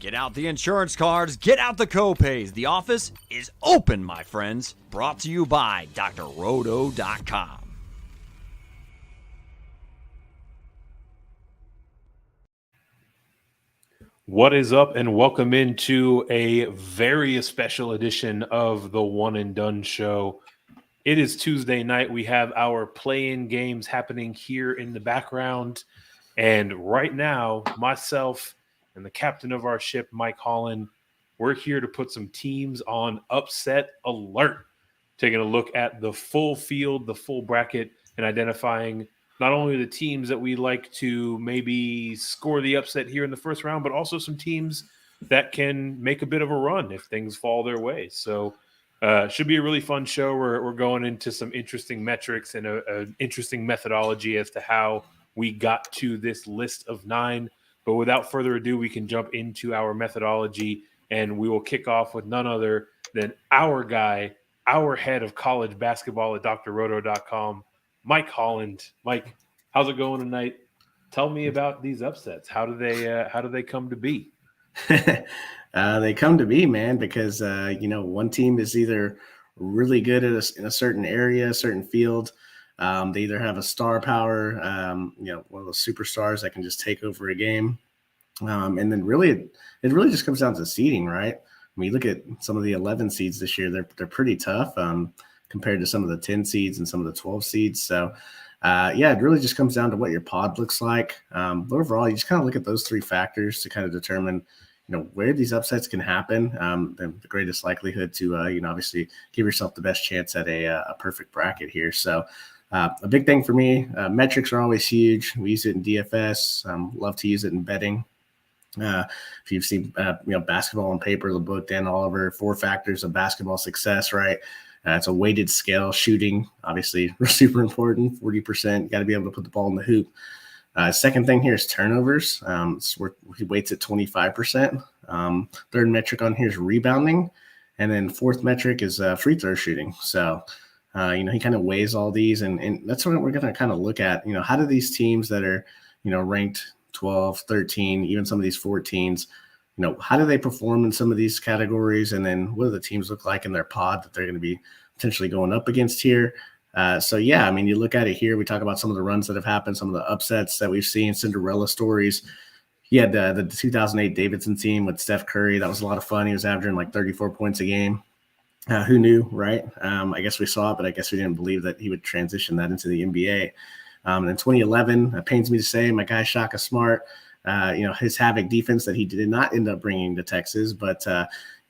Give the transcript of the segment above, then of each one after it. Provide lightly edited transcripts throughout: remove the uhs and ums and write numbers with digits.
Get out the insurance cards, get out the copays. The office is open, my friends. Brought to you by drroto.com. What is up, and welcome into a very special edition of the One and Done Show. It is Tuesday night. We have our play-in games happening here in the background. And right now, myself and the captain of our ship, Mike Holland, we're here to put some teams on upset alert, taking a look at the full field, the full bracket, and identifying not only the teams that we like to maybe score the upset here in the first round, but also some teams that can make a bit of a run if things fall their way. So should be a really fun show. We're going into some interesting metrics and an interesting methodology as to how we got to this list of 9. But without further ado, we can jump into our methodology, and we will kick off with none other than our guy, our head of college basketball at drroto.com, Mike Holland. Mike, how's it going tonight? Tell me about these upsets. How do they come to be? They come to be, man, because one team is either really good at in a certain area, a certain field. They either have a star power, one of those superstars that can just take over a game, and then really, it really just comes down to seeding, right? I mean, you look at some of the 11 seeds this year; they're pretty tough compared to some of the 10 seeds and some of the 12 seeds. So, it really just comes down to what your pod looks like. But overall, you just kind of look at those 3 factors to kind of determine, where these upsets can happen, the greatest likelihood to, obviously give yourself the best chance at a perfect bracket here. So a big thing for me, metrics are always huge. We use it in DFS, love to use it in betting. If you've seen, Basketball on Paper, the book, Dan Oliver, 4 factors of basketball success, right? It's a weighted scale. Shooting, obviously, super important, 40%. Got to be able to put the ball in the hoop. Second thing here is turnovers. He weights at 25%. Third metric on here is rebounding. And then fourth metric is free throw shooting. So, he kind of weighs all these. And that's what we're going to kind of look at. How do these teams that are, ranked 12, 13, even some of these 14s, how do they perform in some of these categories? And then what do the teams look like in their pod that they're going to be potentially going up against here? You look at it here. We talk about some of the runs that have happened, some of the upsets that we've seen, Cinderella stories. You had the 2008 Davidson team with Steph Curry. That was a lot of fun. He was averaging like 34 points a game. Who knew, right? I guess we saw it, but I guess we didn't believe that he would transition that into the NBA. In 2011, it pains me to say, my guy Shaka Smart, his havoc defense that he did not end up bringing to Texas, but,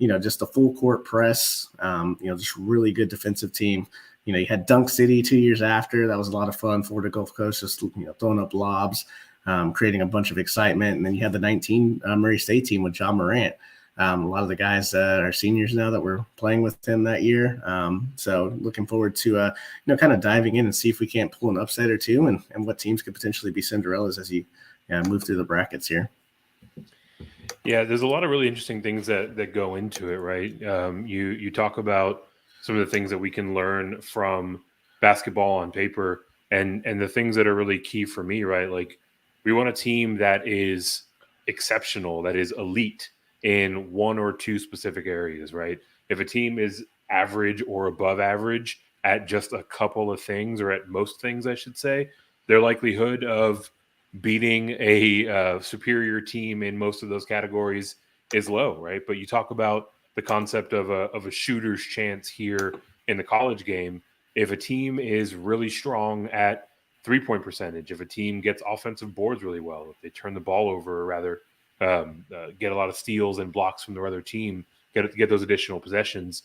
just a full court press, just really good defensive team. You had Dunk City 2 years after. That was a lot of fun. Florida Gulf Coast just, throwing up lobs, creating a bunch of excitement. And then you had the 19 Murray State team with John Morant. A lot of the guys are seniors now that were playing with him that year. So looking forward to, kind of diving in and see if we can't pull an upset or two and what teams could potentially be Cinderellas as you move through the brackets here. Yeah, there's a lot of really interesting things that go into it, right? You talk about some of the things that we can learn from basketball on paper and the things that are really key for me, right? Like, we want a team that is exceptional, that is elite in one or two specific areas, right? If a team is average or above average at just a couple of things, or at most things, I should say, their likelihood of beating a superior team in most of those categories is low, right? But you talk about the concept of a shooter's chance here in the college game. If a team is really strong at 3-point percentage, if a team gets offensive boards really well, if they turn the ball over, or rather get a lot of steals and blocks from their other team, get those additional possessions,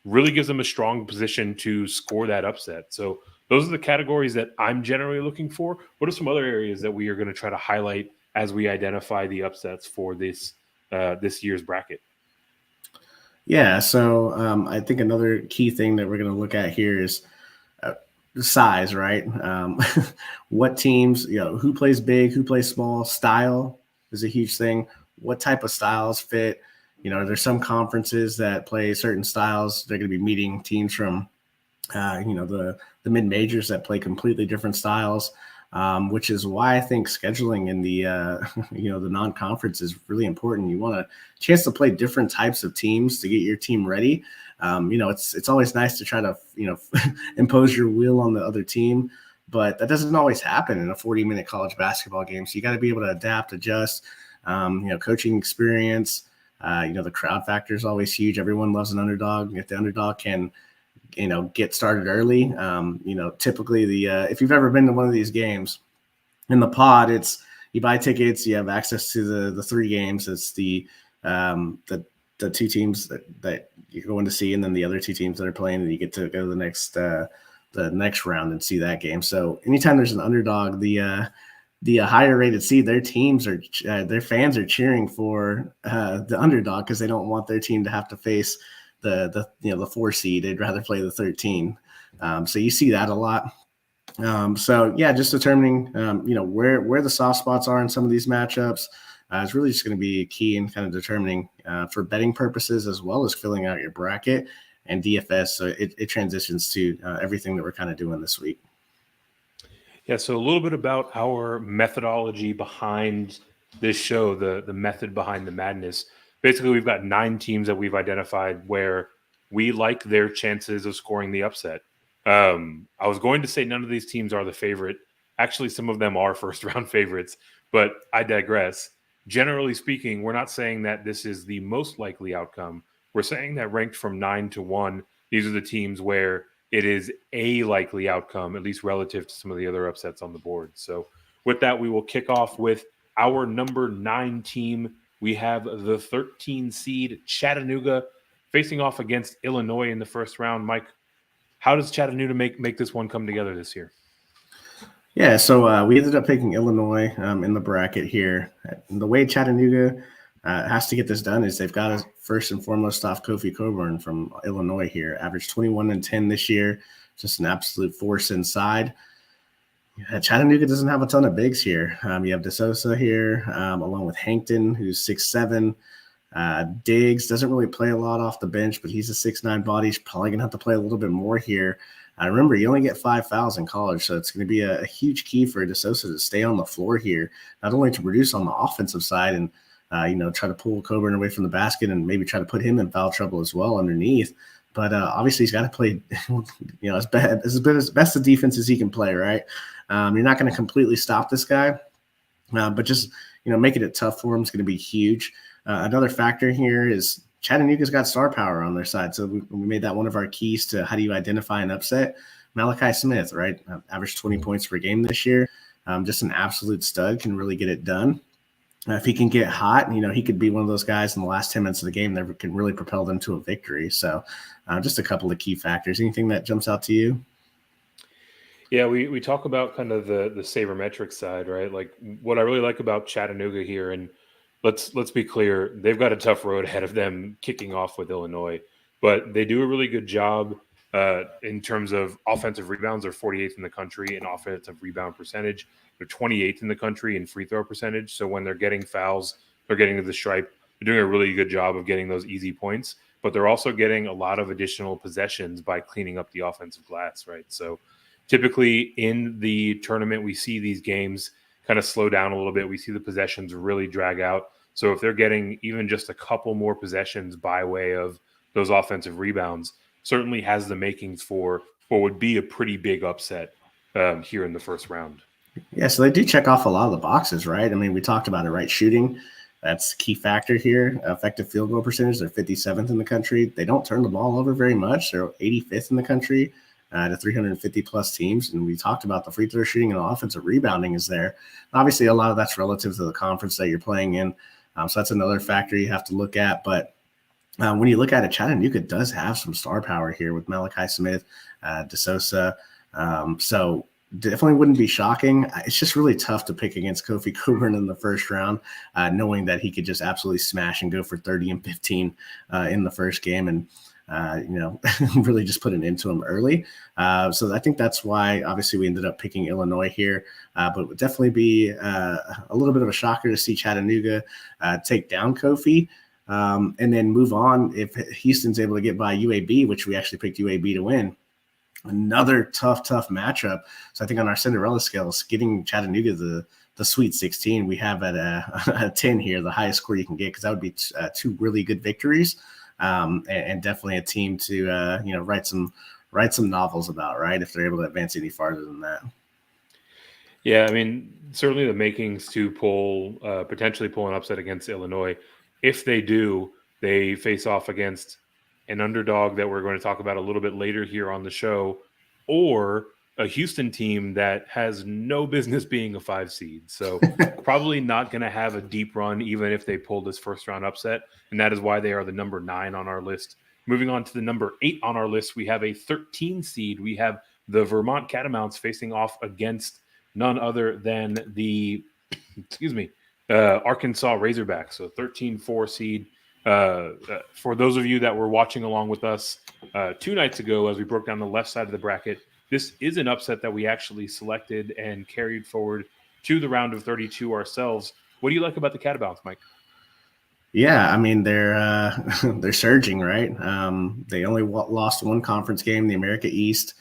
really gives them a strong position to score that upset. So those are the categories that I'm generally looking for. What are some other areas that we are going to try to highlight as we identify the upsets for this year's bracket? Yeah, so I think another key thing that we're going to look at here is size, right? What teams, who plays big, who plays small. Style is a huge thing. What type of styles fit? There's some conferences that play certain styles. They're going to be meeting teams from, the mid-majors that play completely different styles. which is why I think scheduling in the the non-conference is really important. You want a chance to play different types of teams to get your team ready. It's always nice to try to impose your will on the other team, but that doesn't always happen in a 40-minute college basketball game. So you got to be able to adapt, adjust. Coaching experience. The crowd factor is always huge. Everyone loves an underdog. If the underdog can get started early. Typically if you've ever been to one of these games in the pod, it's you buy tickets, you have access to the 3 games. It's the 2 teams that you're going to see, and then the other 2 teams that are playing, and you get to go to the next round and see that game. So anytime there's an underdog, the higher rated seed, their teams are their fans are cheering for the underdog because they don't want their team to have to face the 4 seed. They'd rather play the 13. So you see that a lot. Just determining where the soft spots are in some of these matchups is really just going to be key in kind of determining for betting purposes as well as filling out your bracket and DFS. So it transitions to everything that we're kind of doing this week. Yeah, so a little bit about our methodology behind this show, the method behind the madness. Basically, we've got 9 teams that we've identified where we like their chances of scoring the upset. I was going to say none of these teams are the favorite. Actually, some of them are first-round favorites, but I digress. Generally speaking, we're not saying that this is the most likely outcome. We're saying that ranked from 9 to 1, these are the teams where it is a likely outcome, at least relative to some of the other upsets on the board. So with that, we will kick off with our number 9 team. We have the 13 seed Chattanooga facing off against Illinois in the first round. Mike, how does Chattanooga make this one come together this year? Yeah, so we ended up picking Illinois in the bracket here. And the way Chattanooga has to get this done is they've got to first and foremost stop Kofi Coburn from Illinois here. Averaged 21 and 10 this year, just an absolute force inside. Chattanooga doesn't have a ton of bigs here. You have DeSosa here, along with Hankton, who's 6'7". Diggs doesn't really play a lot off the bench, but he's a 6'9" body. He's probably going to have to play a little bit more here. Remember, you only get 5 fouls in college, so it's going to be a huge key for DeSosa to stay on the floor here, not only to produce on the offensive side and try to pull Coburn away from the basket and maybe try to put him in foul trouble as well underneath. But obviously he's got to play, as best a defense as he can play, right? You're not going to completely stop this guy, but just, making it tough for him is going to be huge. Another factor here is Chattanooga's got star power on their side. So we made that one of our keys to how do you identify an upset. Malachi Smith, right? Averaged 20 points per game this year. Just an absolute stud, can really get it done. If he can get hot, he could be one of those guys in the last 10 minutes of the game that can really propel them to a victory. So just a couple of key factors. Anything that jumps out to you? Yeah, we talk about kind of the sabermetric side, right? Like what I really like about Chattanooga here, and let's be clear, they've got a tough road ahead of them kicking off with Illinois, but they do a really good job in terms of offensive rebounds. They're 48th in the country in offensive rebound percentage. They're 28th in the country in free throw percentage. So when they're getting fouls, they're getting to the stripe. They're doing a really good job of getting those easy points, but they're also getting a lot of additional possessions by cleaning up the offensive glass, right? So typically in the tournament, we see these games kind of slow down a little bit. We see the possessions really drag out. So if they're getting even just a couple more possessions by way of those offensive rebounds, certainly has the makings for what would be a pretty big upset here in the first round. Yeah, so they do check off a lot of the boxes, right? I mean, we talked about it, right? Shooting, that's a key factor here. Effective field goal percentage, they're 57th in the country. They don't turn the ball over very much. They're 85th in the country to 350-plus teams. And we talked about the free throw shooting and offensive rebounding is there. Obviously, a lot of that's relative to the conference that you're playing in. So that's another factor you have to look at. But when you look at it, Chattanooga does have some star power here with Malachi Smith, DeSosa. So definitely wouldn't be shocking. It's just really tough to pick against Kofi Coburn in the first round, knowing that he could just absolutely smash and go for 30 and 15 in the first game and, really just put an end to him early. So I think that's why, obviously, we ended up picking Illinois here. But it would definitely be a little bit of a shocker to see Chattanooga take down Kofi and then move on if Houston's able to get by UAB, which we actually picked UAB to win. another tough matchup. So I think on our Cinderella scales, getting Chattanooga the Sweet 16, we have at a 10 here, the highest score you can get, because that would be two really good victories, and definitely a team to write some novels about, right, if they're able to advance any farther than that. Yeah, I mean, certainly the makings to potentially pull an upset against Illinois. If they do, they face off against an underdog that we're going to talk about a little bit later here on the show, or a Houston team that has no business being a 5 seed. So probably not going to have a deep run, even if they pull this first round upset. And that is why they are the number 9 on our list. Moving on to the number 8 on our list, we have a 13 seed. We have the Vermont Catamounts facing off against none other than the, Arkansas Razorbacks. So 13-4 seed. For those of you that were watching along with us 2 nights ago as we broke down the left side of the bracket, this is an upset that we actually selected and carried forward to the round of 32 ourselves. What do you like about the Catamounts, Mike? Yeah, I mean, they're surging, right? They only lost one conference game, the America East.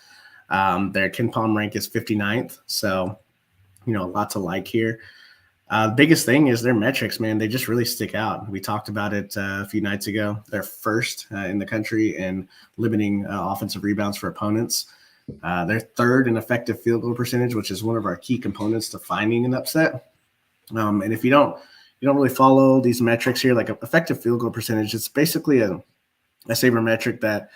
Their KenPom rank is 59th, so a lot to like here. The biggest thing is their metrics, man. They just really stick out. We talked about it a few nights ago. They're first in the country in limiting offensive rebounds for opponents. They're third in effective field goal percentage, which is one of our key components to finding an upset. And if you don't really follow these metrics here, like effective field goal percentage, it's basically a sabermetric that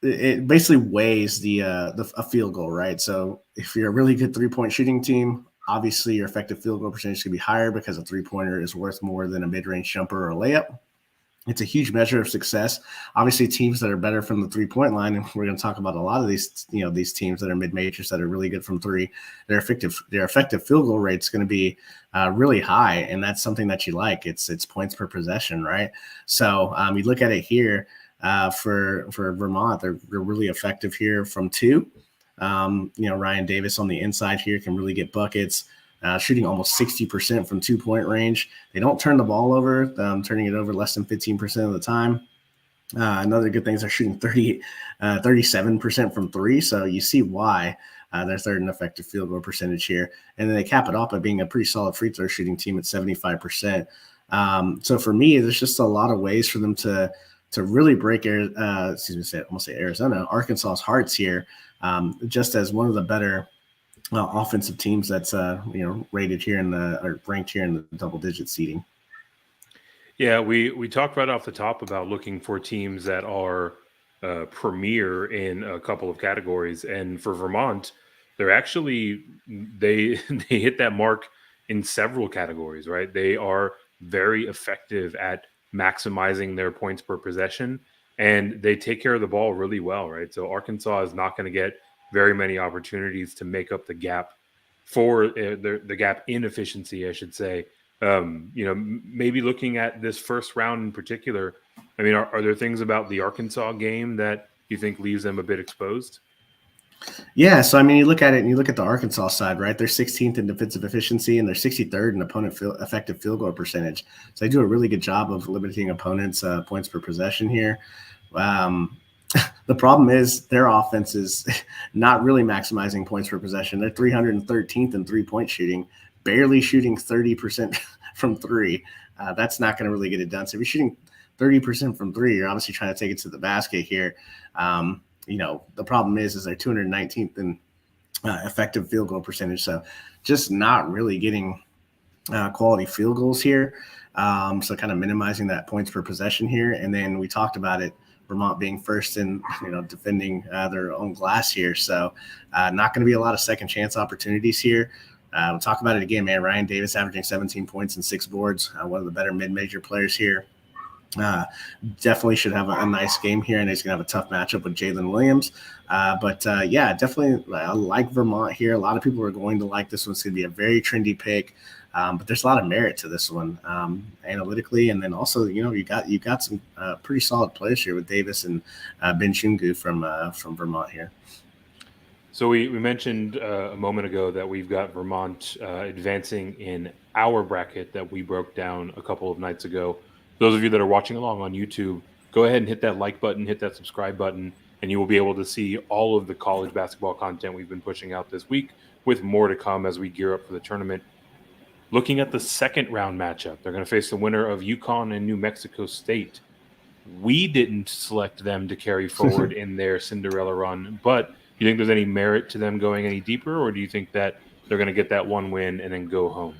it basically weighs a field goal, right? So if you're a really good 3-point shooting team, obviously your effective field goal percentage should be higher because a 3-pointer is worth more than a mid-range jumper or a layup. It's a huge measure of success. Obviously, teams that are better from the 3-point line, and we're going to talk about a lot of these, these teams that are mid-majors that are really good from 3. Their effective field goal rate is going to be really high, and that's something that you like. It's points per possession, right? So you look at it here for Vermont, they're really effective here from 2. Ryan Davis on the inside here can really get buckets. Shooting almost 60% from 2-point range. They don't turn the ball over, turning it over less than 15% of the time. Another good thing is they're shooting 37% from 3. So you see why they're third in effective field goal percentage here. And then they cap it off by being a pretty solid free throw shooting team at 75%. So for me, there's just a lot of ways for them to really break Arkansas's hearts here, just as one of the better offensive teams that's rated here or ranked here in the double-digit seeding. Yeah, we talked right off the top about looking for teams that are premier in a couple of categories, and for Vermont, they're actually they hit that mark in several categories, right? They are very effective at maximizing their points per possession, and they take care of the ball really well, right? So Arkansas is not going to get very many opportunities to make up the gap for the gap in efficiency, I should say. Maybe looking at this first round in particular, I mean, are there things about the Arkansas game that you think leaves them a bit exposed? Yeah, so I mean, you look at it and you look at the Arkansas side, right? They're 16th in defensive efficiency and they're 63rd in opponent effective field goal percentage. So they do a really good job of limiting opponents' points per possession here. The problem is their offense is not really maximizing points per possession. They're 313th in 3-point shooting, barely shooting 30% from 3. That's not going to really get it done. So if you're shooting 30% from 3, you're obviously trying to take it to the basket here. The problem is they're 219th in effective field goal percentage. So just not really getting quality field goals here. So kind of minimizing that points per possession here. And then we talked about it, Vermont being first in, defending their own glass here. So not going to be a lot of second chance opportunities here. We'll talk about it again, man. Ryan Davis averaging 17 points and 6 boards, one of the better mid-major players here. Definitely should have a nice game here, and he's going to have a tough matchup with Jalen Williams. Definitely I like Vermont here. A lot of people are going to like this one. It's going to be a very trendy pick. But there's a lot of merit to this one analytically, and then also you got some pretty solid players here with Davis and Ben Chungu from Vermont here. So we mentioned a moment ago that we've got Vermont advancing in our bracket that we broke down a couple of nights ago. Those of you that are watching along on YouTube, go ahead and hit that like button, hit that subscribe button. and you will be able to see all of the college basketball content we've been pushing out this week, with more to come as we gear up for the tournament. Looking at the second round matchup, they're going to face the winner of UConn and New Mexico State. We didn't select them to carry forward in their Cinderella run, but do you think there's any merit to them going any deeper, or do you think that they're going to get that one win and then go home?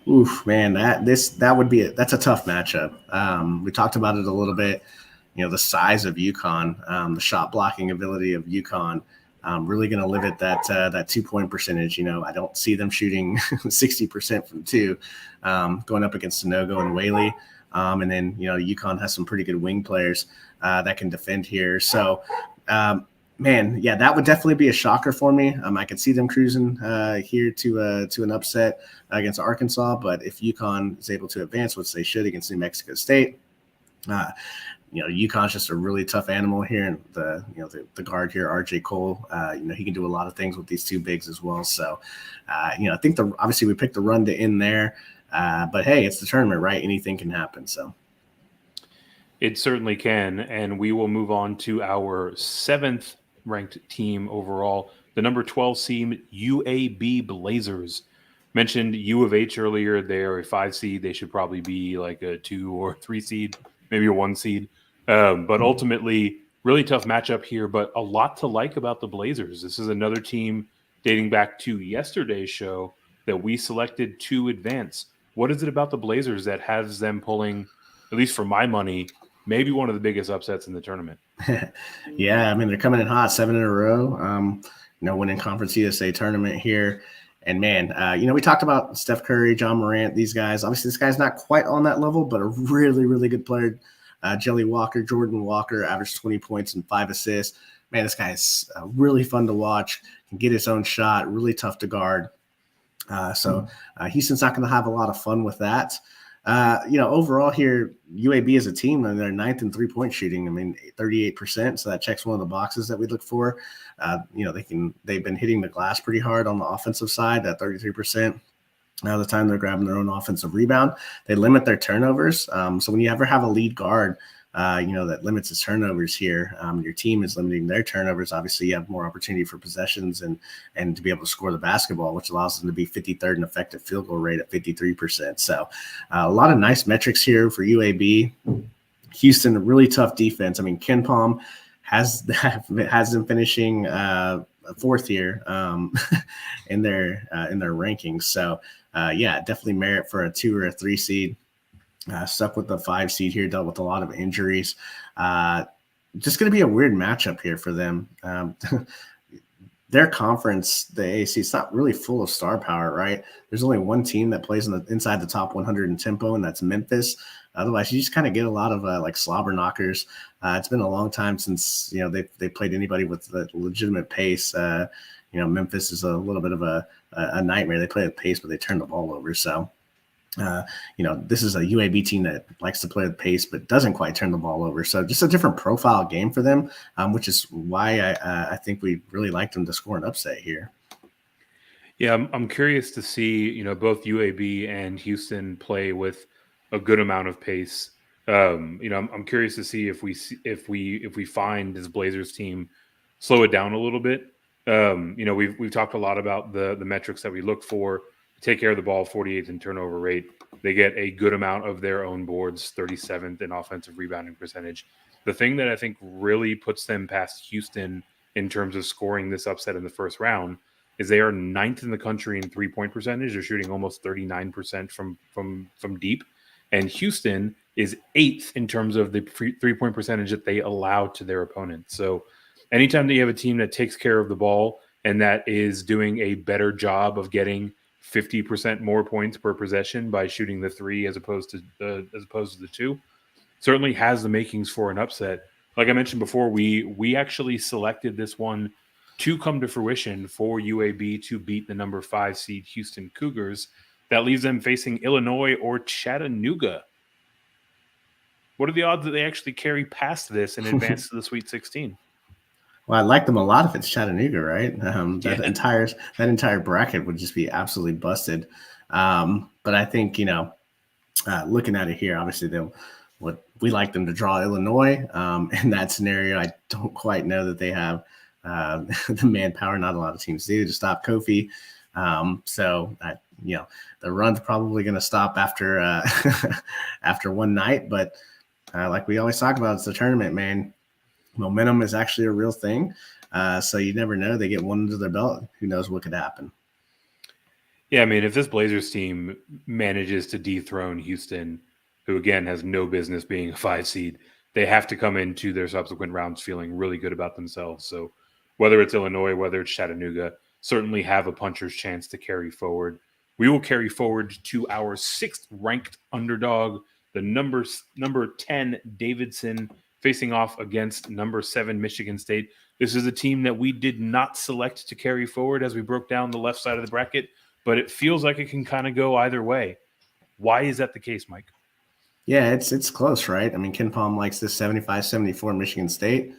Oof, man, that's a tough matchup. We talked about it a little bit. The size of UConn, the shot blocking ability of UConn, really going to limit that 2-point percentage. I don't see them shooting 60% from two, going up against Sanogo and Whaley. And then, UConn has some pretty good wing players that can defend here. So, man, yeah, that would definitely be a shocker for me. I could see them cruising here to an upset against Arkansas. But if UConn is able to advance, which they should against New Mexico State, UConn's just a really tough animal here, and the guard here, RJ Cole, he can do a lot of things with these two bigs as well. So, I think obviously we picked the run to end there, but hey, it's the tournament, right? Anything can happen. So, it certainly can, and we will move on to our 7th ranked team overall, the number 12 seed UAB Blazers. Mentioned U of H earlier. They are a 5 seed. They should probably be like a 2 or 3 seed, maybe a 1 seed. But ultimately, really tough matchup here, but a lot to like about the Blazers. This is another team dating back to yesterday's show that we selected to advance. What is it about the Blazers that has them pulling, at least for my money, maybe one of the biggest upsets in the tournament? Yeah, I mean, they're coming in hot, 7 in a row, winning Conference USA tournament here. And, man, we talked about Steph Curry, John Morant, these guys. Obviously, this guy's not quite on that level, but a really, really good player. Jelly Walker, Jordan Walker, averaged 20 points and 5 assists. Man, this guy is really fun to watch, can get his own shot, really tough to guard. So Houston's not going to have a lot of fun with that. Overall here, UAB as a team, and they're 9th in 3-point shooting. I mean, 38%. So that checks one of the boxes that we look for. They've been hitting the glass pretty hard on the offensive side, at 33%. Now the time they're grabbing their own offensive rebound, they limit their turnovers. So when you ever have a lead guard, that limits his turnovers here, your team is limiting their turnovers. Obviously, you have more opportunity for possessions and to be able to score the basketball, which allows them to be 53rd in effective field goal rate at 53%. So a lot of nice metrics here for UAB. Houston, a really tough defense. I mean, Ken Palm has them finishing 4th here in their rankings. So definitely merit for a 2 or a 3 seed. Stuck with the 5 seed here, dealt with a lot of injuries. Just going to be a weird matchup here for them. Their conference, the AAC, it's not really full of star power, right? There's only one team that plays inside the top 100 in tempo, and that's Memphis. Otherwise, you just kind of get a lot of like slobber knockers. It's been a long time since they played anybody with the legitimate pace. Memphis is a little bit of a nightmare. They play with pace, but they turn the ball over. So. This is a UAB team that likes to play with pace, but doesn't quite turn the ball over. So just a different profile game for them, which is why I think we really like them to score an upset here. Yeah, I'm curious to see, both UAB and Houston play with a good amount of pace. I'm curious to see if we find this Blazers team slow it down a little bit. We've talked a lot about the metrics that we look for. Take care of the ball, 48th in turnover rate. They get a good amount of their own boards, 37th in offensive rebounding percentage. The thing that I think really puts them past Houston in terms of scoring this upset in the first round is they are 9th in the country in 3-point percentage. They're shooting almost 39% from deep. And Houston is 8th in terms of the 3-point percentage that they allow to their opponents. So anytime that you have a team that takes care of the ball and that is doing a better job of getting 50% more points per possession by shooting the 3 as opposed to the 2, certainly has the makings for an upset. Like I mentioned before, we actually selected this one to come to fruition for UAB to beat the number 5 seed Houston Cougars. That leaves them facing Illinois or Chattanooga. What are the odds that they actually carry past this and advance to the Sweet 16? Well, I like them a lot if it's Chattanooga, right? That entire bracket would just be absolutely busted. But I think, looking at it here, obviously they'll what we like them to draw Illinois. In that scenario, I don't quite know that they have the manpower. Not a lot of teams do to stop Kofi. The run's probably going to stop after after one night. But like we always talk about, it's the tournament, man. Momentum is actually a real thing. So you never know. They get one under their belt. Who knows what could happen? Yeah, I mean, if this Blazers team manages to dethrone Houston, who again has no business being a 5 seed, they have to come into their subsequent rounds feeling really good about themselves. So whether it's Illinois, whether it's Chattanooga, certainly have a puncher's chance to carry forward. We will carry forward to our 6th ranked underdog, the number 10 Davidson, facing off against number 7 Michigan State. This is a team that we did not select to carry forward as we broke down the left side of the bracket, but it feels like it can kind of go either way. Why is that the case, Mike? Yeah, it's close, right? I mean, Ken Palm likes this 75-74 Michigan State.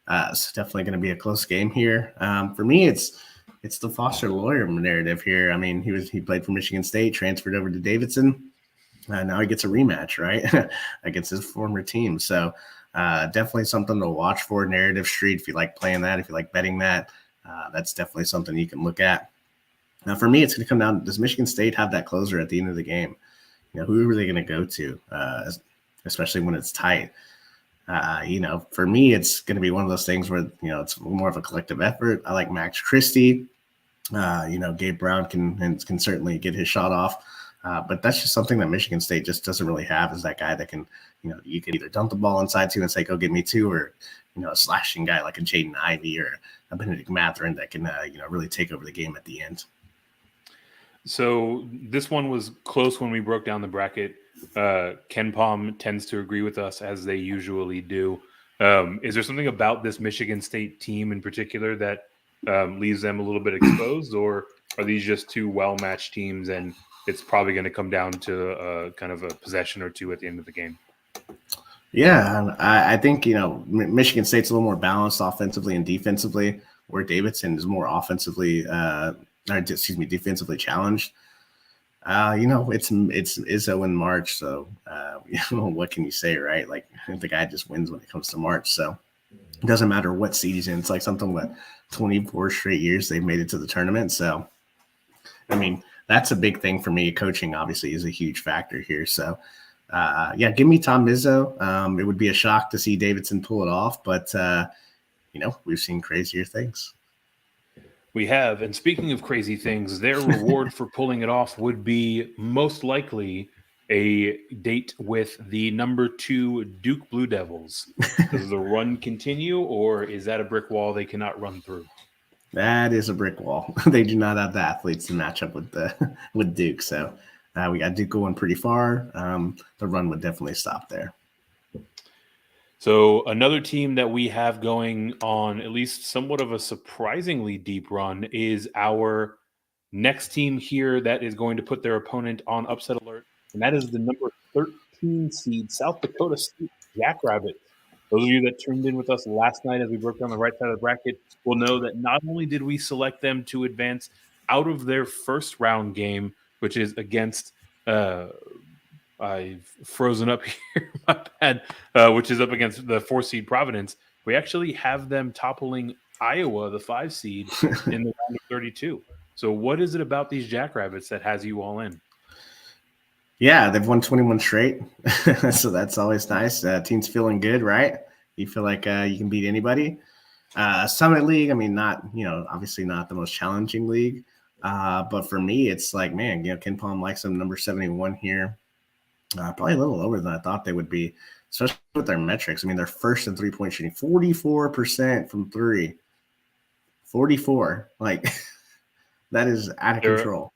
It's definitely going to be a close game here. For me, it's the Foster Lawyer narrative here. I mean, he played for Michigan State, transferred over to Davidson. Now he gets a rematch, right, against his former team. So definitely something to watch for. Narrative Street, if you like playing that, if you like betting that, that's definitely something you can look at. Now, for me, it's going to come down, does Michigan State have that closer at the end of the game? Who are they going to go to, especially when it's tight? For me, it's going to be one of those things where, it's more of a collective effort. I like Max Christie. Gabe Brown can certainly get his shot off. But that's just something that Michigan State just doesn't really have, is that guy that can, you can either dump the ball inside to and say, go get me 2, or, a slashing guy like a Jaden Ivey or a Benedict Mathurin that can, really take over the game at the end. So this one was close when we broke down the bracket. Ken Palm tends to agree with us, as they usually do. Is there something about this Michigan State team in particular that leaves them a little bit exposed, or are these just 2 well-matched teams and it's probably going to come down to kind of a possession or 2 at the end of the game? Yeah, I think, Michigan State's a little more balanced offensively and defensively, where Davidson is more defensively challenged. It's Izzo in March, so what can you say, right? Like, the guy just wins when it comes to March, so it doesn't matter what seed he's in. It's like something that 24 straight years they've made it to the tournament. So, I mean, that's a big thing for me. Coaching obviously is a huge factor here. So, give me Tom Izzo. It would be a shock to see Davidson pull it off, but we've seen crazier things. We have. And speaking of crazy things, their reward for pulling it off would be most likely a date with the number 2 Duke Blue Devils. Does the run continue, or is that a brick wall they cannot run through? That is a brick wall. They do not have the athletes to match up with Duke. So we got Duke going pretty far. The run would definitely stop there. So another team that we have going on at least somewhat of a surprisingly deep run is our next team here that is going to put their opponent on upset alert, and that is the number 13 seed South Dakota State Jackrabbits. Those of you that tuned in with us last night as we broke down the right side of the bracket will know that not only did we select them to advance out of their first round game, which is against I've frozen up here, my bad, which is up against the 4 seed Providence. We actually have them toppling Iowa, the 5 seed, in the round of 32. So what is it about these Jackrabbits that has you all in? Yeah, they've won 21 straight. So that's always nice. Team's feeling good, right? You feel like you can beat anybody. Summit League, I mean, obviously not the most challenging league. But for me, it's like, man, Ken Palm likes them number 71 here. Probably a little lower than I thought they would be, especially with their metrics. I mean, they're first in 3-point shooting, 44% from 3. 44. Like, that is out of control.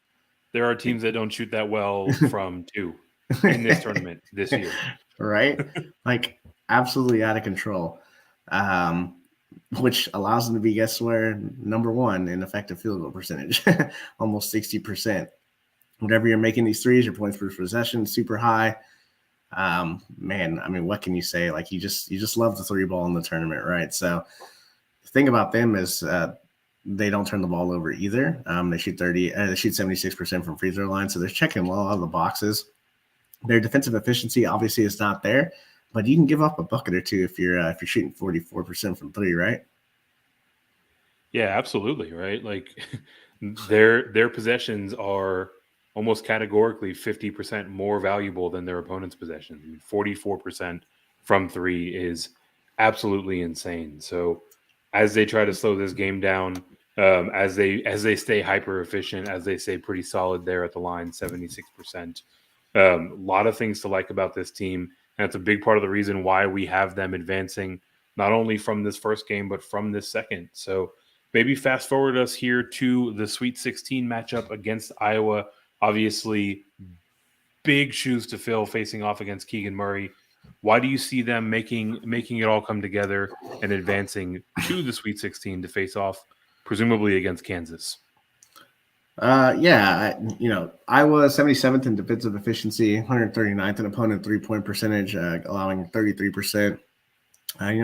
There are teams that don't shoot that well from 2 in this tournament this year. Right? Like, absolutely out of control. Which allows them to be, guess where, number 1 in effective field goal percentage, almost 60%. Whenever you're making these threes, your points per possession super high. Man, I mean, what can you say? Like, you just love the 3 ball in the tournament, right? So the thing about them is they don't turn the ball over either. They shoot 76% from free throw line, so they're checking well out of the boxes. Their defensive efficiency obviously is not there, but you can give up a bucket or two if you're shooting 44% from three, right? Yeah, absolutely, right? Like their possessions are almost categorically 50% more valuable than their opponent's possessions. I mean, 44% from three is absolutely insane. So as they try to slow this game down, as they stay hyper efficient, as they stay pretty solid there at the line, 76%. A lot of things to like about this team. And that's a big part of the reason why we have them advancing not only from this first game, but from this second. So maybe fast forward us here to the Sweet 16 matchup against Iowa. Obviously, big shoes to fill facing off against Keegan Murray. Why do you see them making it all come together and advancing to the Sweet 16 to face off, presumably against Kansas? Iowa 77th in defensive efficiency, 139th in opponent 3-point percentage, allowing 33%.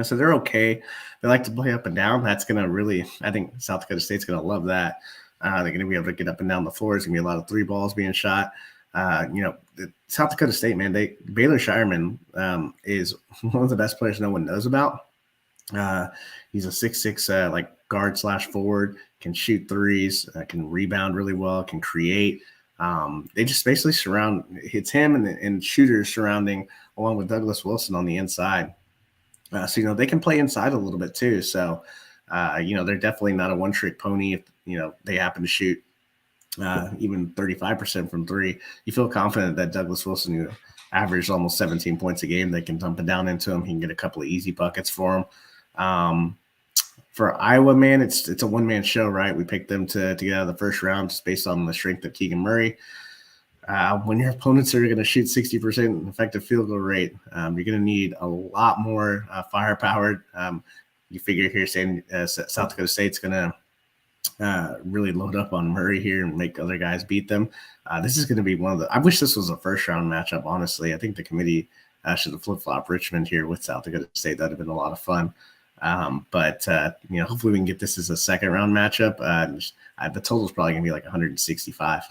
So they're okay. They like to play up and down. That's going to really, I think South Dakota State's going to love that. They're going to be able to get up and down the floor. There's going to be a lot of three balls being shot. South Dakota State, man, Baylor Shireman is one of the best players no one knows about. He's a 6'6", like guard / forward, can shoot threes, can rebound really well, can create. They just basically it's him and shooters surrounding, along with Douglas Wilson on the inside. So they can play inside a little bit too. So, they're definitely not a one-trick pony. If, they happen to shoot even 35% from three, you feel confident that Douglas Wilson, who averaged almost 17 points a game, they can dump it down into him. He can get a couple of easy buckets for him. For Iowa, man, it's a one-man show, right? We picked them to get out of the first round just based on the strength of Keegan Murray. When your opponents are going to shoot 60% effective field goal rate, you're going to need a lot more firepower. You figure here saying South Dakota State's going to really load up on Murray here and make other guys beat them. This is going to be I wish this was a first-round matchup, honestly. I think the committee should have flip-flop Richmond here with South Dakota State. That would have been a lot of fun. But hopefully we can get this as a second-round matchup. The total is probably going to be like 165.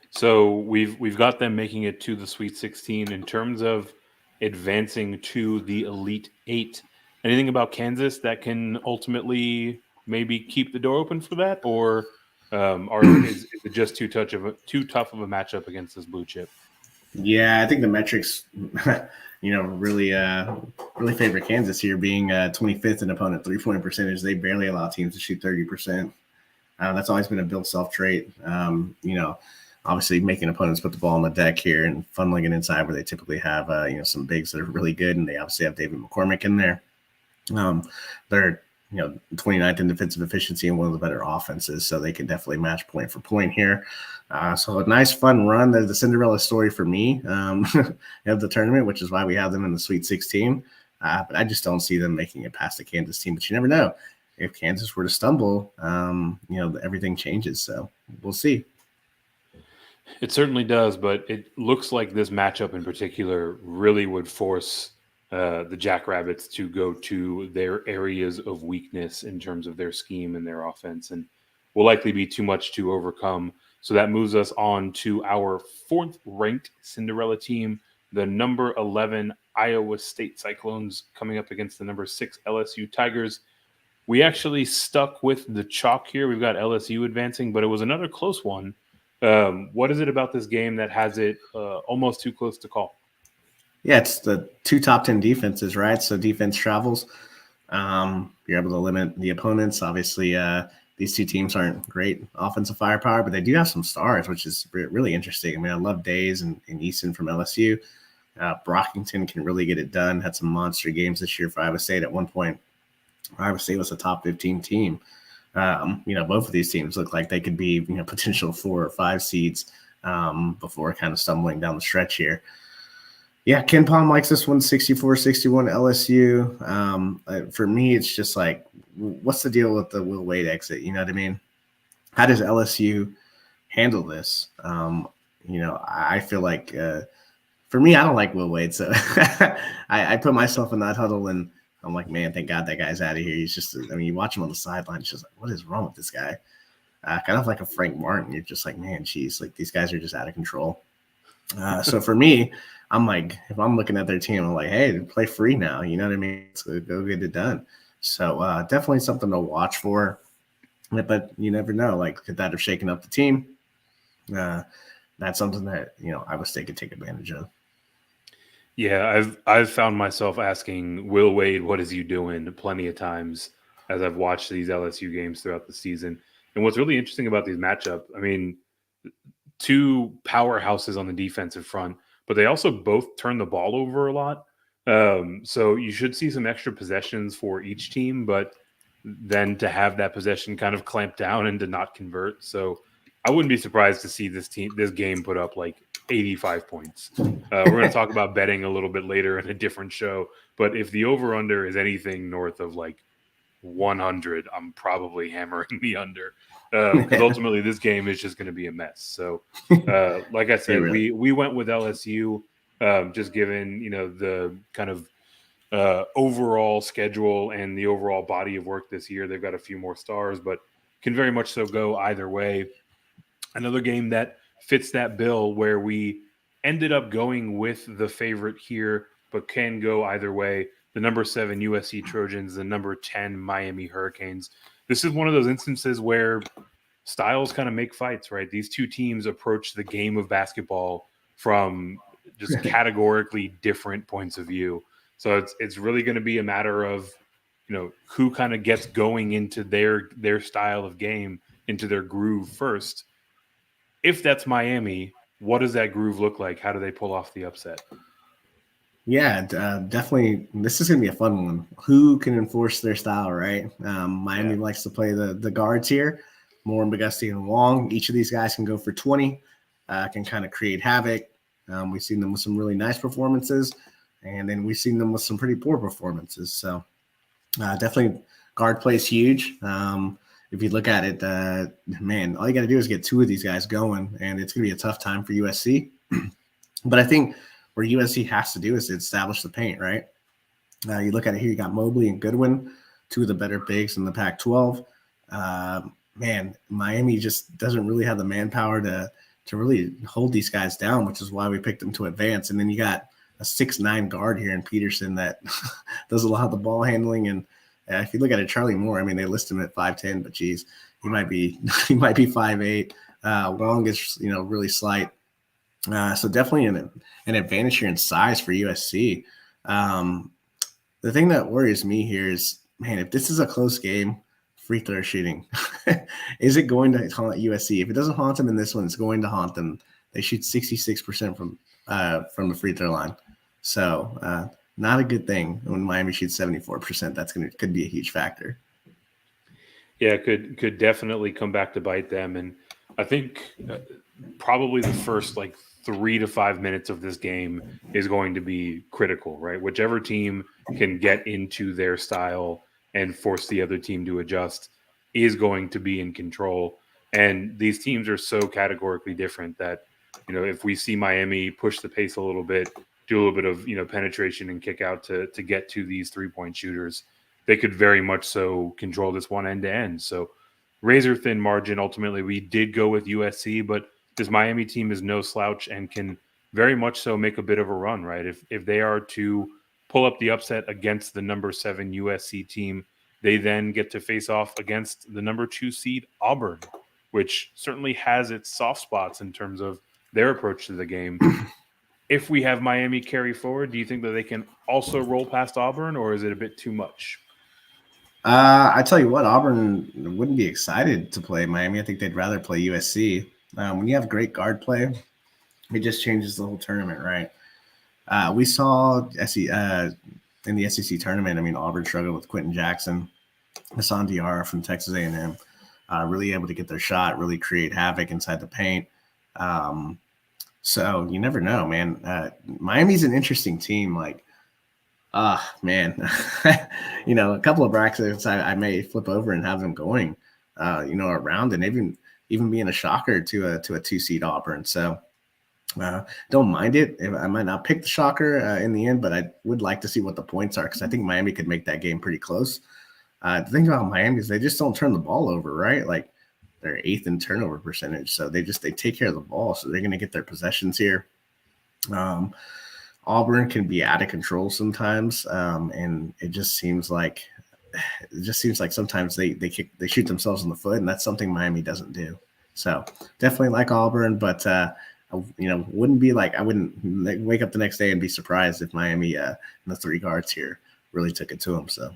So we've got them making it to the Sweet 16 in terms of advancing to the Elite Eight. Anything about Kansas that can ultimately maybe keep the door open for that, or is it just too tough of a matchup against this blue chip? Yeah, I think the metrics, really favor Kansas here, being 25th in opponent 3-point percentage. They barely allow teams to shoot 30%. That's always been a Bill Self trait. Obviously making opponents put the ball on the deck here and funneling it inside where they typically have, some bigs that are really good. And they obviously have David McCormick in there. They're, 29th in defensive efficiency and one of the better offenses. So they can definitely match point for point here. So a nice fun run. They're the Cinderella story for me of the tournament, which is why we have them in the Sweet 16. But I just don't see them making it past the Kansas team. But you never know. If Kansas were to stumble, everything changes. So we'll see. It certainly does, but it looks like this matchup in particular really would force the Jackrabbits to go to their areas of weakness in terms of their scheme and their offense, and will likely be too much to overcome. So that moves us on to our 4th-ranked Cinderella team, the number 11 Iowa State Cyclones, coming up against the number 6 LSU Tigers. We actually stuck with the chalk here. We've got LSU advancing, but it was another close one. What is it about this game that has it almost too close to call? Yeah, it's the 2 top 10 defenses, right? So defense travels. You're able to limit the opponents. Obviously, these two teams aren't great offensive firepower, but they do have some stars, which is really interesting. I mean, I love Days and Easton from LSU. Brockington can really get it done. Had some monster games this year for Iowa State. At one point, Iowa State was a top 15 team. Both of these teams look like they could be, potential 4 or 5 seeds before kind of stumbling down the stretch here. Yeah, Ken Palm likes this one, 64-61 LSU. For me, it's just like, what's the deal with the Will Wade exit? You know what I mean? How does LSU handle this? I feel like, for me, I don't like Will Wade. So I put myself in that huddle and I'm like, man, thank God that guy's out of here. He's just, you watch him on the sideline, it's just like, what is wrong with this guy? Kind of like a Frank Martin. You're just like, man, geez, like these guys are just out of control. So for me, I'm like, if I'm looking at their team, I'm like, hey, play free now. You know what I mean? Let's go get it done. So definitely something to watch for. But you never know. Like, could that have shaken up the team? That's something that, Iowa State could take advantage of. Yeah, I've found myself asking Will Wade, "What is you doing?" plenty of times as I've watched these LSU games throughout the season. And what's really interesting about these matchup, I mean, two powerhouses on the defensive front, but they also both turn the ball over a lot. So you should see some extra possessions for each team, but then to have that possession kind of clamped down and to not convert. So I wouldn't be surprised to see this game put up like 85 points. We're going to talk about betting a little bit later in a different show, but if the over-under is anything north of like 100, I'm probably hammering the under, because ultimately this game is just going to be a mess. So like I said, we went with LSU, just given the kind of overall schedule and the overall body of work this year. They've got a few more stars, but can very much so go either way. Another game that fits that bill where we ended up going with the favorite here, but can go either way. The number 7 USC Trojans, the number 10 Miami Hurricanes. This is one of those instances where styles kind of make fights, right? These two teams approach the game of basketball from just categorically different points of view. So it's really going to be a matter of, who kind of gets going into their style of game, into their groove first. If that's Miami, what does that groove look like? How do they pull off the upset? Yeah, definitely. This is going to be a fun one. Who can enforce their style, right? Miami likes to play the guards here, Moore and Bagusti and Wong. Each of these guys can go for 20, can kind of create havoc. We've seen them with some really nice performances, and then we've seen them with some pretty poor performances. So definitely guard play is huge. If you look at it, man, all you got to do is get two of these guys going, and it's going to be a tough time for USC. But I think where USC has to do is to establish the paint, right? You look at it here, you got Mobley and Goodwin, two of the better bigs in the Pac-12. Man, Miami just doesn't really have the manpower to really hold these guys down, which is why we picked them to advance. And then you got a 6'9" guard here in Peterson that does a lot of the ball handling. And if you look at it, Charlie Moore, I mean, they list him at 5'10", but geez, he might be 5'8". Wong is, really slight. So definitely an advantage here in size for USC. The thing that worries me here is, man, if this is a close game, free throw shooting, is it going to haunt USC? If it doesn't haunt them in this one, it's going to haunt them. They shoot 66% from the free throw line. So not a good thing when Miami shoots 74%. Could be a huge factor. Yeah, it could definitely come back to bite them. And I think probably the first 3 to 5 minutes of this game is going to be critical, right? Whichever team can get into their style and force the other team to adjust is going to be in control. And these teams are so categorically different that, if we see Miami push the pace a little bit, do a little bit of, penetration and kick out to get to these 3-point shooters, they could very much so control this one end to end. So razor thin margin. Ultimately, we did go with USC, but this Miami team is no slouch and can very much so make a bit of a run, right? If they are to pull up the upset against the number 7 USC team, they then get to face off against the number 2 seed Auburn, which certainly has its soft spots in terms of their approach to the game. If we have Miami carry forward, do you think that they can also roll past Auburn, or is it a bit too much? I tell you what, Auburn wouldn't be excited to play Miami. I think they'd rather play USC. When you have great guard play, it just changes the whole tournament, right? We saw in the SEC tournament, I mean, Auburn struggled with Quentin Jackson, Hassan Diarra from Texas A&M, really able to get their shot, really create havoc inside the paint. So you never know, man. Miami's an interesting team. Man, a couple of brackets I may flip over and have them going, around and even being a shocker to a 2-seed Auburn. So don't mind it. I might not pick the shocker in the end, but I would like to see what the points are because I think Miami could make that game pretty close. The thing about Miami is they just don't turn the ball over, right? They're 8th in turnover percentage. So they take care of the ball. So they're going to get their possessions here. Auburn can be out of control sometimes, and it just seems like sometimes they shoot themselves in the foot, and that's something Miami doesn't do. So definitely like Auburn, but wouldn't be like I wouldn't wake up the next day and be surprised if Miami in the 3 guards here really took it to them. So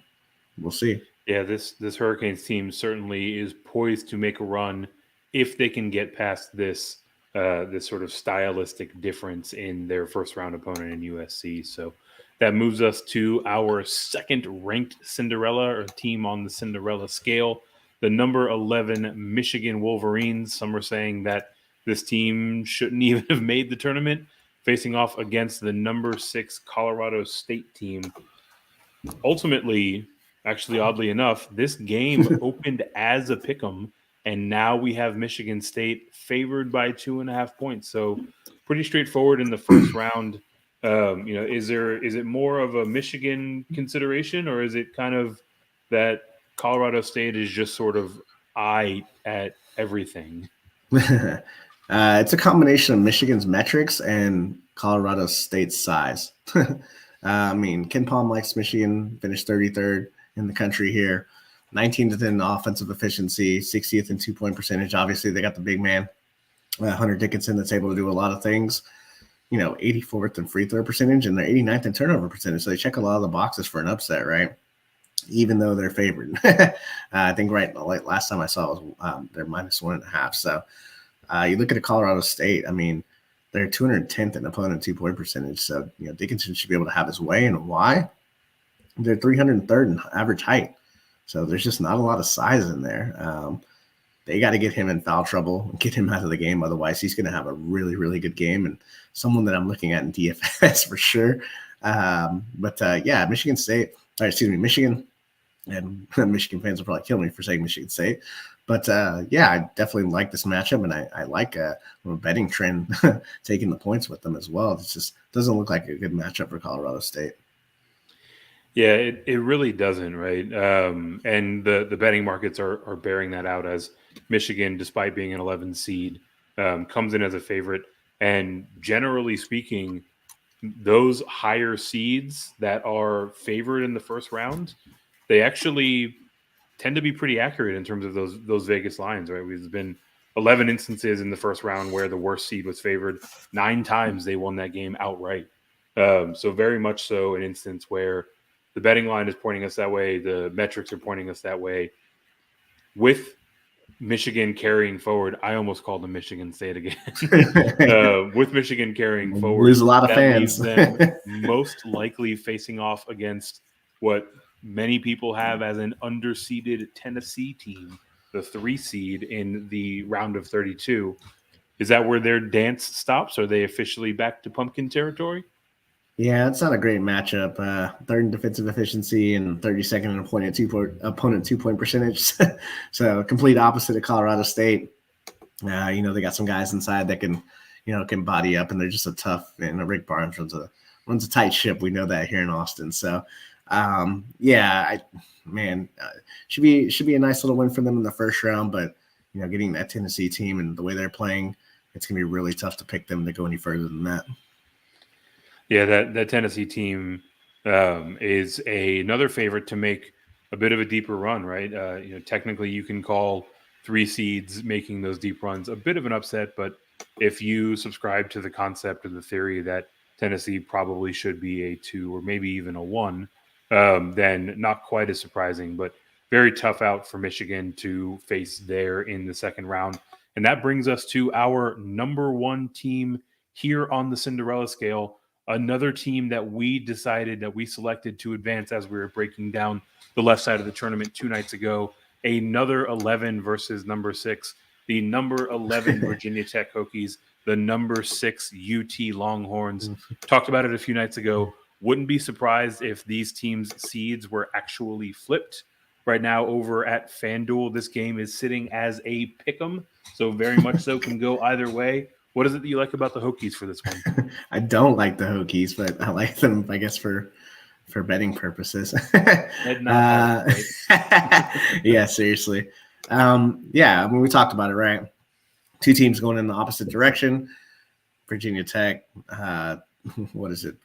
we'll see. Yeah, this Hurricanes team certainly is poised to make a run if they can get past this sort of stylistic difference in their first round opponent in USC. So that moves us to our second ranked Cinderella, or team on the Cinderella scale, the number 11 Michigan Wolverines. Some are saying that this team shouldn't even have made the tournament, facing off against the number 6 Colorado State team. Ultimately, actually, oddly enough, this game opened as a pick'em, and now we have Michigan State favored by 2.5 points. So pretty straightforward in the first round. Is it more of a Michigan consideration, or is it kind of that Colorado State is just sort of eye at everything? It's a combination of Michigan's metrics and Colorado State's size. Ken Palm likes Michigan, finished 33rd in the country here, 19th in offensive efficiency, 60th in 2-point percentage. Obviously, they got the big man, Hunter Dickinson, that's able to do a lot of things. 84th in free throw percentage, and they're 89th in turnover percentage. So they check a lot of the boxes for an upset, right? Even though they're favored. I think last time I saw it was they're -1.5. So you look at Colorado State, they're 210th in opponent 2-point percentage. So, Dickinson should be able to have his way. And why? They're 303rd in average height. So there's just not a lot of size in there. They got to get him in foul trouble and get him out of the game. Otherwise, he's going to have a really, really good game, and someone that I'm looking at in DFS for sure. Michigan State, Michigan, and Michigan fans will probably kill me for saying Michigan State. But, I definitely like this matchup, and I like a betting trend taking the points with them as well. It just doesn't look like a good matchup for Colorado State. Yeah, it really doesn't, right? And the betting markets are bearing that out, as Michigan, despite being an 11 seed, comes in as a favorite. And generally speaking, those higher seeds that are favored in the first round, they actually tend to be pretty accurate in terms of those Vegas lines, right? There's been 11 instances in the first round where the worst seed was favored. 9 times they won that game outright. So very much so an instance where the betting line is pointing us that way. The metrics are pointing us that way. With Michigan carrying forward, I almost called them Michigan State again. With Michigan carrying forward, lose a lot of fans. Leaves them most likely facing off against what many people have as an underseeded Tennessee team, the 3 seed in the round of 32. Is that where their dance stops? Are they officially back to pumpkin territory? Yeah, it's not a great matchup. 3rd in defensive efficiency and 32nd in opponent 2-point percentage. So complete opposite of Colorado State. They got some guys inside that can body up, and they're just a tough. Rick Barnes runs a tight ship. We know that here in Austin. So, should be a nice little win for them in the first round. But getting that Tennessee team and the way they're playing, it's gonna be really tough to pick them to go any further than that. Yeah, that Tennessee team is another favorite to make a bit of a deeper run, right? Technically you can call 3 seeds making those deep runs a bit of an upset, but if you subscribe to the concept or the theory that Tennessee probably should be a 2 or maybe even a 1, then not quite as surprising, but very tough out for Michigan to face there in the second round. And that brings us to our number 1 team here on the Cinderella scale. Another team that we selected to advance as we were breaking down the left side of the tournament 2 nights ago. Another 11 versus number 6. The number 11 Virginia Tech Hokies, the number 6 UT Longhorns. Talked about it a few nights ago. Wouldn't be surprised if these teams' seeds were actually flipped. Right now over at FanDuel, this game is sitting as a pick'em, so very much so can go either way. What is it that you like about the Hokies for this one? I don't like the Hokies, but I like them, I guess, for betting purposes. Yeah, seriously. We talked about it, right? 2 teams going in the opposite direction. Virginia Tech, what is it,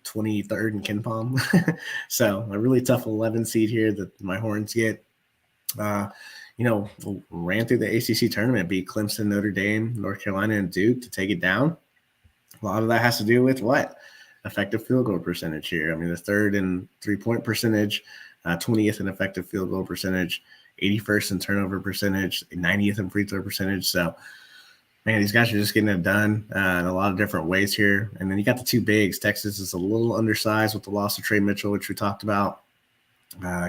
23rd in KenPom. So a really tough 11 seed here that my Horns get. Ran through the ACC tournament, beat Clemson, Notre Dame, North Carolina, and Duke to take it down. A lot of that has to do with what? Effective field goal percentage here. I mean, the third in three-point percentage, 20th in effective field goal percentage, 81st in turnover percentage, 90th in free throw percentage. So, man, these guys are just getting it done in a lot of different ways here. And then you got the two bigs. Texas is a little undersized with the loss of Trey Mitchell, which we talked about.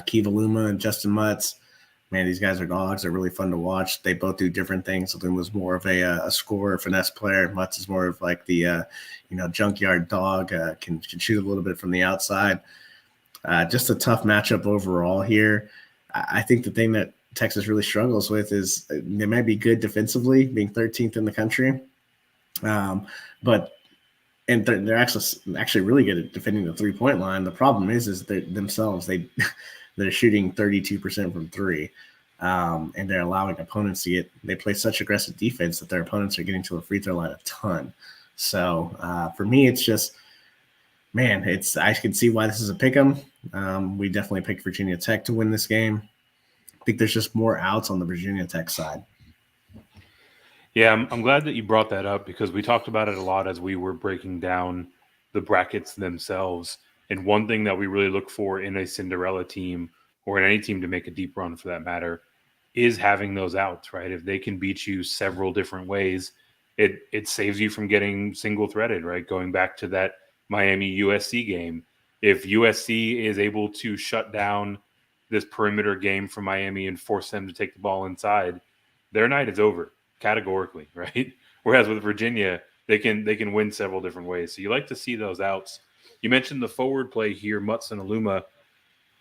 Kiva Luma and Justin Mutz. Man, these guys are dogs. They're really fun to watch. They both do different things. Luma's more of a scorer, finesse player. Mutz is more of like the, junkyard dog, can shoot a little bit from the outside. Just a tough matchup overall here. I think the thing that Texas really struggles with is they might be good defensively, being 13th in the country. But they're actually really good at defending the three-point line. The problem is they're shooting 32% from three, and they're allowing opponents to they play such aggressive defense that their opponents are getting to the free throw line a ton. So for me, it's just, man, I can see why this is a pick 'em. We definitely picked Virginia Tech to win this game. I think there's just more outs on the Virginia Tech side. Yeah, I'm glad that you brought that up because we talked about it a lot as we were breaking down the brackets themselves. And one thing that we really look for in a Cinderella team or in any team to make a deep run for that matter is having those outs, right? If they can beat you several different ways, it saves you from getting single threaded, right? Going back to that Miami USC game. If USC is able to shut down this perimeter game from Miami and force them to take the ball inside, their night is over categorically, right? Whereas with Virginia, they can win several different ways. So you like to see those outs. You mentioned the forward play here, Mutz and Aluma.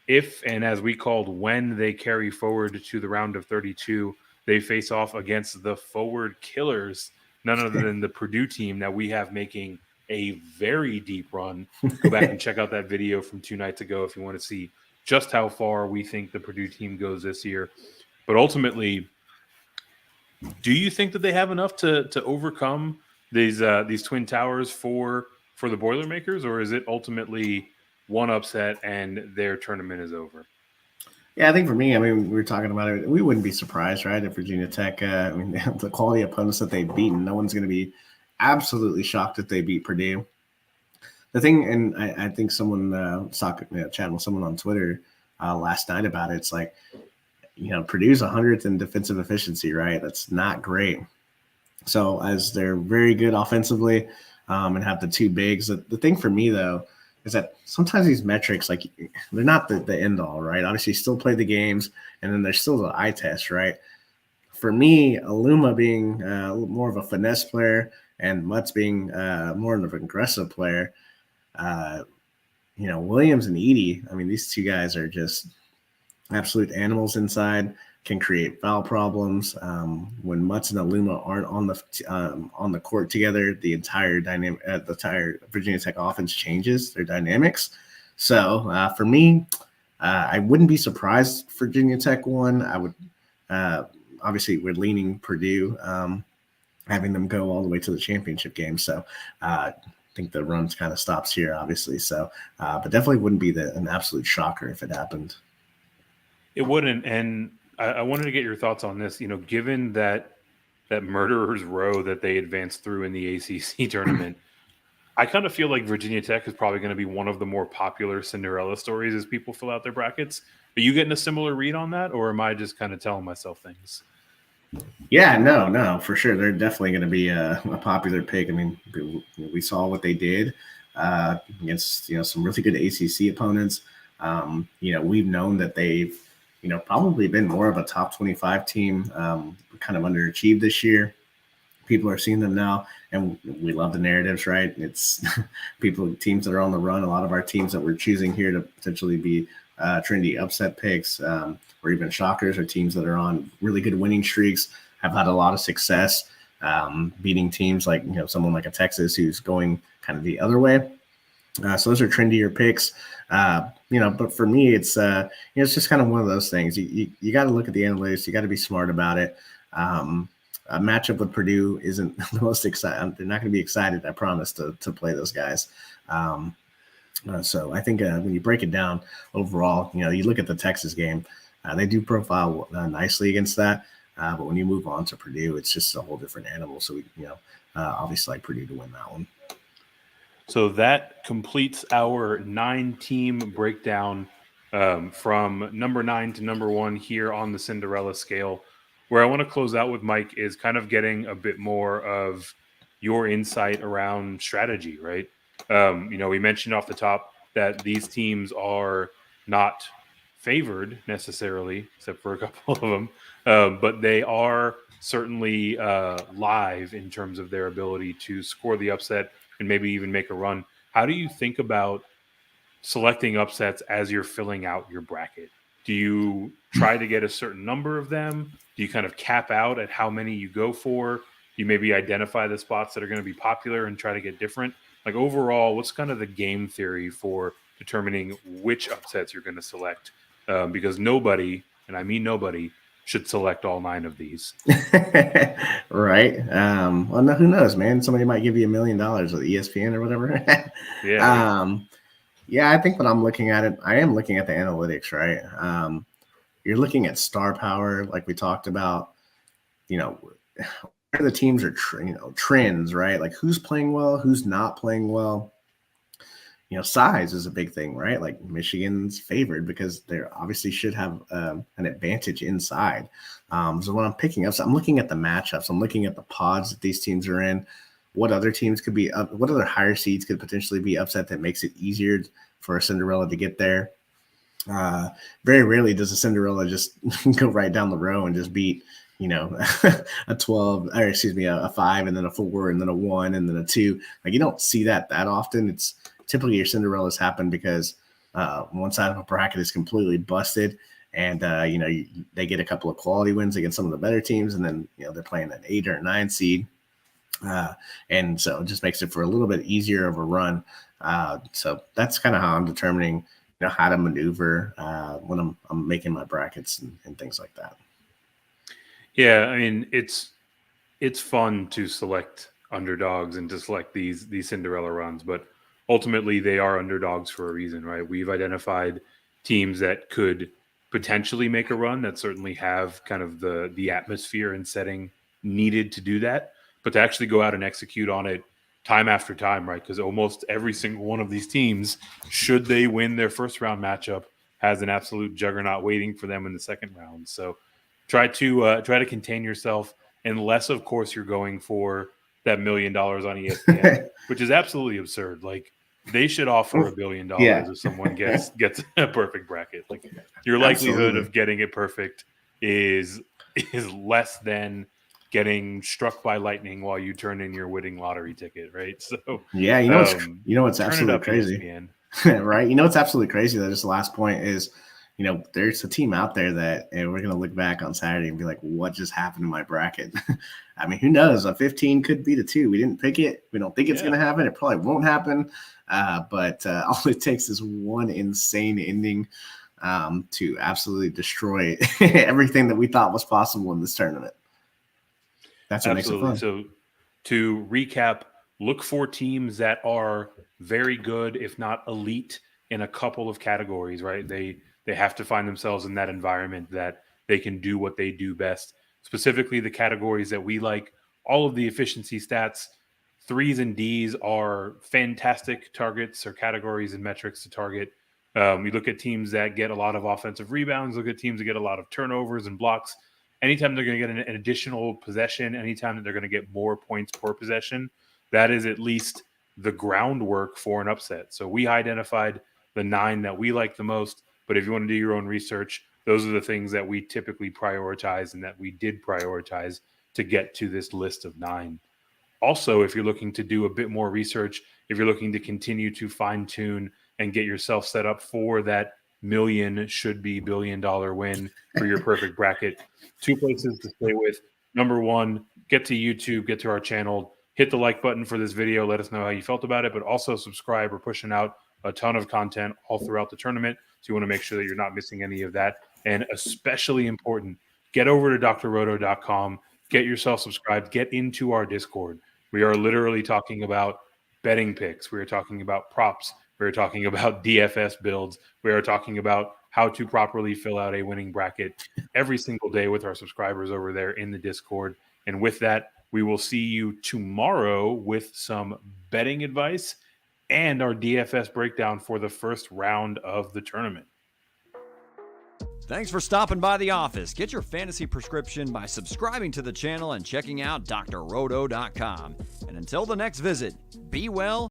If, and as we called, when they carry forward to the round of 32, they face off against the forward killers, none other than the Purdue team that we have making a very deep run. Go back and check out that video from 2 nights ago if you want to see just how far we think the Purdue team goes this year. But ultimately, do you think that they have enough to overcome these Twin Towers for the Boilermakers, or is it ultimately one upset and their tournament is over? Yeah, I think for me, we were talking about it. We wouldn't be surprised, right, if Virginia Tech, the quality opponents that they've beaten, no one's going to be absolutely shocked if they beat Purdue. The thing, and I think someone chatting with someone on Twitter last night about it, it's like, Purdue's 100th in defensive efficiency, right? That's not great. So as they're very good offensively and have the two bigs, the thing for me, though, is that sometimes these metrics, like, they're not the end all, right? Obviously, you still play the games, and then there's still the eye test, right? For me, Aluma being more of a finesse player and Mutz being more of an aggressive player, Williams and Edey, these two guys are just absolute animals inside, can create foul problems. When Mutz and Aluma aren't on the court together, the entire Virginia Tech offense changes their dynamics. So for me, I wouldn't be surprised if Virginia Tech won. I would obviously we're leaning Purdue, having them go all the way to the championship game. So I think the run kind of stops here, obviously. So, but definitely wouldn't be an absolute shocker if it happened. It wouldn't, and I wanted to get your thoughts on this. Given that murderer's row that they advanced through in the ACC tournament, I kind of feel like Virginia Tech is probably going to be one of the more popular Cinderella stories as people fill out their brackets. Are you getting a similar read on that, or am I just kind of telling myself things? Yeah, no, for sure. They're definitely going to be a popular pick. We saw what they did against some really good ACC opponents. We've known that they've probably been more of a top 25 team, kind of underachieved this year. People are seeing them now, and we love the narratives, right? It's teams that are on the run. A lot of our teams that we're choosing here to potentially be trendy upset picks or even shockers, or teams that are on really good winning streaks, have had a lot of success beating teams like someone like a Texas who's going kind of the other way. So those are trendier picks. But for me, it's it's just kind of one of those things. You got to look at the analytics. You got to be smart about it. a matchup with Purdue isn't the most exciting. They're not going to be excited, I promise, to play those guys. So I think when you break it down overall, you look at the Texas game, they do profile nicely against that. But when you move on to Purdue, it's just a whole different animal. So we, obviously like Purdue to win that one. So that completes our 9-team breakdown from number 9 to number 1 here on the Cinderella scale. Where I want to close out with, Mike, is kind of getting a bit more of your insight around strategy, right? We mentioned off the top that these teams are not favored necessarily, except for a couple of them, but they are certainly live in terms of their ability to score the upset and maybe even make a run. How do you think about selecting upsets as you're filling out your bracket? Do you try to get a certain number of them? Do you kind of cap out at how many you go for? Do you maybe identify the spots that are going to be popular and try to get different? Like overall, what's kind of the game theory for determining which upsets you're going to select? Because nobody, and I mean nobody, should select all 9 of these. Right. Well, no, who knows, man? Somebody might give you $1 million with ESPN or whatever. Yeah. Yeah, I think when I'm looking at it, I am looking at the analytics, right? You're looking at star power, like we talked about, where the teams are, trends, right? Like who's playing well, who's not playing well. Size is a big thing, right? Like Michigan's favored because they obviously should have an advantage inside. So when I'm picking up, so I'm looking at the matchups. I'm looking at the pods that these teams are in. What other teams could be up? What other higher seeds could potentially be upset that makes it easier for a Cinderella to get there? Very rarely does a Cinderella just go right down the row and just beat, a 12, or excuse me, a 5, and then a 4, and then a 1, and then a 2. Like you don't see that often. It's typically your Cinderellas happen because one side of a bracket is completely busted, and they get a couple of quality wins against some of the better teams, and then they're playing an 8 or 9 seed, and so it just makes it for a little bit easier of a run. So that's kind of how I'm determining how to maneuver when I'm making my brackets and things like that. Yeah, I mean it's fun to select underdogs and to select these Cinderella runs, but ultimately they are underdogs for a reason, right? We've identified teams that could potentially make a run, that certainly have kind of the atmosphere and setting needed to do that, but to actually go out and execute on it time after time, right? Because almost every single one of these teams, should they win their first round matchup, has an absolute juggernaut waiting for them in the second round. So try to contain yourself, unless of course you're going for that $1 million on ESPN, which is absolutely absurd. Like they should offer $1 billion if someone gets a perfect bracket. Like your likelihood of getting it perfect is less than getting struck by lightning while you turn in your winning lottery ticket, right? So yeah, what's absolutely crazy, right? What's absolutely crazy, that this last point is, there's a team out there that we're going to look back on Saturday and be like, what just happened to my bracket? I mean, who knows? A 15 could be the 2. We didn't pick it. We don't think it's going to happen. It probably won't happen. But all it takes is one insane ending to absolutely destroy everything that we thought was possible in this tournament. That's what absolutely makes it fun. So to recap, look for teams that are very good, if not elite, in a couple of categories, right? They have to find themselves in that environment that they can do what they do best. Specifically, the categories that we like, all of the efficiency stats, 3s and Ds are fantastic targets or categories and metrics to target. We look at teams that get a lot of offensive rebounds, look at teams that get a lot of turnovers and blocks. Anytime they're going to get an additional possession, anytime that they're going to get more points per possession, that is at least the groundwork for an upset. So we identified the 9 that we like the most, but if you want to do your own research, those are the things that we typically prioritize and that we did prioritize to get to this list of 9. Also, if you're looking to do a bit more research, if you're looking to continue to fine tune and get yourself set up for that should be $1 billion win for your perfect bracket, 2 places to stay with. Number 1, get to YouTube, get to our channel, hit the like button for this video. Let us know how you felt about it, but also subscribe. We're pushing out a ton of content all throughout the tournament. So you want to make sure that you're not missing any of that. And especially important, get over to drroto.com, get yourself subscribed, get into our Discord. We are literally talking about betting picks. We are talking about props. We are talking about DFS builds. We are talking about how to properly fill out a winning bracket every single day with our subscribers over there in the Discord. And with that, we will see you tomorrow with some betting advice and our DFS breakdown for the first round of the tournament. Thanks for stopping by the office. Get your fantasy prescription by subscribing to the channel and checking out drroto.com. And until the next visit, be well,